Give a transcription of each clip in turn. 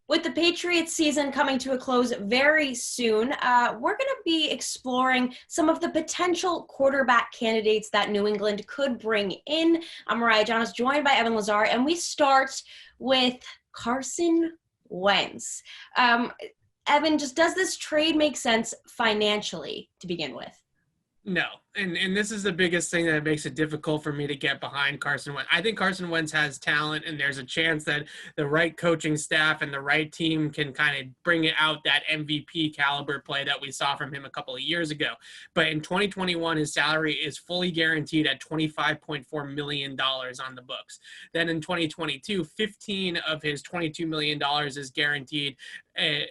With the Patriots season coming to a close very soon, we're going to be exploring some of the potential quarterback candidates that New England could bring in. I'm Mariah, Janos, joined by Evan Lazar, and we start with Carson Wentz. Evan, just does this trade make sense financially to begin with? No. And this is the biggest thing that makes it difficult for me to get behind Carson Wentz. I think Carson Wentz has talent, and there's a chance that the right coaching staff and the right team can kind of bring it out that MVP caliber play that we saw from him a couple of years ago. But in 2021, his salary is fully guaranteed at $25.4 million on the books. Then in 2022, 15 of his $22 million is guaranteed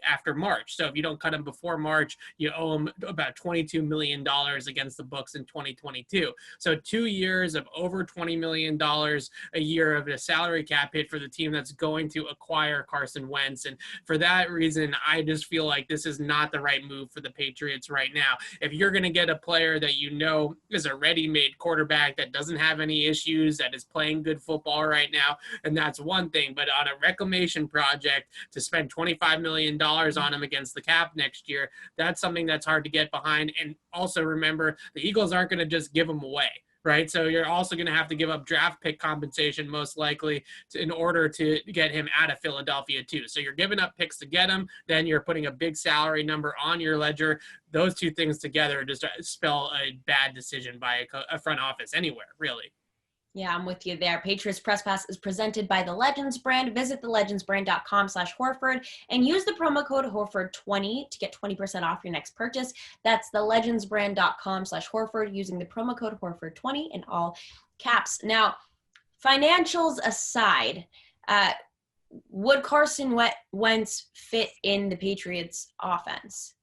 after March. So if you don't cut him before March, you owe him about $22 million against the books in 2022. So 2 years of over $20 million a year of a salary cap hit for the team that's going to acquire Carson Wentz. And for that reason, I just feel like this is not the right move for the Patriots right now. If you're going to get a player that you know is a ready-made quarterback that doesn't have any issues, that is playing good football right now, and that's one thing. But on a reclamation project to spend $25 million on him against the cap next year, that's something that's hard to get behind. And also remember, the Eagles aren't going to just give him away, right? So you're also going to have to give up draft pick compensation most likely in order to get him out of Philadelphia too. So you're giving up picks to get him, then you're putting a big salary number on your ledger. Those two things together just spell a bad decision by a front office anywhere, really. Yeah, I'm with you there. Patriots Press Pass is presented by the Legends brand. Visit thelegendsbrand.com/Horford and use the promo code Horford20 to get 20% off your next purchase. That's thelegendsbrand.com/Horford using the promo code Horford20 in all caps. Now, financials aside, would Carson Wentz fit in the Patriots offense?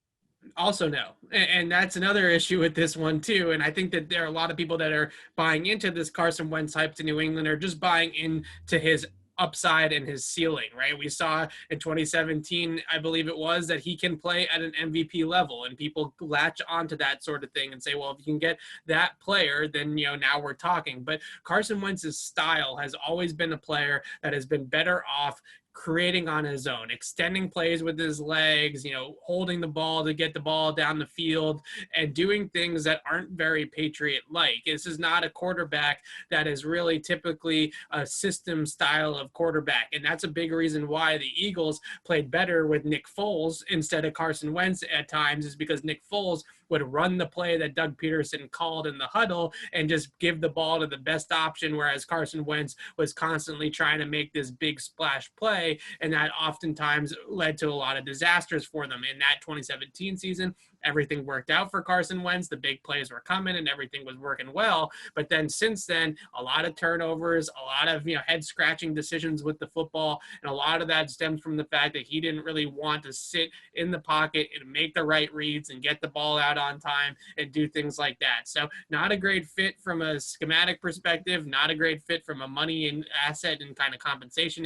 Also no. And that's another issue with this one too. And I think that there are a lot of people that are buying into this Carson Wentz hype to New England are just buying into his upside and his ceiling, right? We saw in 2017, I believe it was, that he can play at an MVP level, and people latch onto that sort of thing and say, well, if you can get that player, then, now we're talking. But Carson Wentz's style has always been a player that has been better off creating on his own, extending plays with his legs, holding the ball to get the ball down the field and doing things that aren't very Patriot-like. This is not a quarterback that is really typically a system style of quarterback. And that's a big reason why the Eagles played better with Nick Foles instead of Carson Wentz at times, is because Nick Foles would run the play that Doug Peterson called in the huddle and just give the ball to the best option, whereas Carson Wentz was constantly trying to make this big splash play, and that oftentimes led to a lot of disasters for them. In that 2017 season, everything worked out for Carson Wentz. The big plays were coming and everything was working well. But then since then, a lot of turnovers, a lot of head-scratching decisions with the football, and a lot of that stems from the fact that he didn't really want to sit in the pocket and make the right reads and get the ball out on time and do things like that. So not a great fit from a schematic perspective, not a great fit from a money and asset and kind of compensation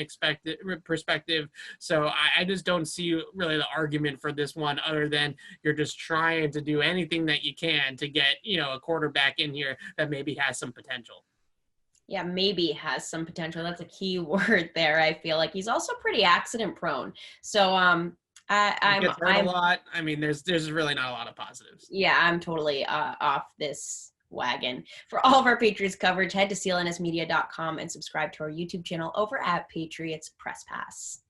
perspective. So I just don't see really the argument for this one, other than you're just trying to do anything that you can to get, a quarterback in here that maybe has some potential. Yeah, maybe has some potential. That's a key word there. I feel like he's also pretty accident prone. So I'm a lot. I mean, there's really not a lot of positives. Yeah, I'm totally off this wagon. For all of our Patriots coverage, head to clnsmedia.com and subscribe to our YouTube channel over at Patriots Press Pass.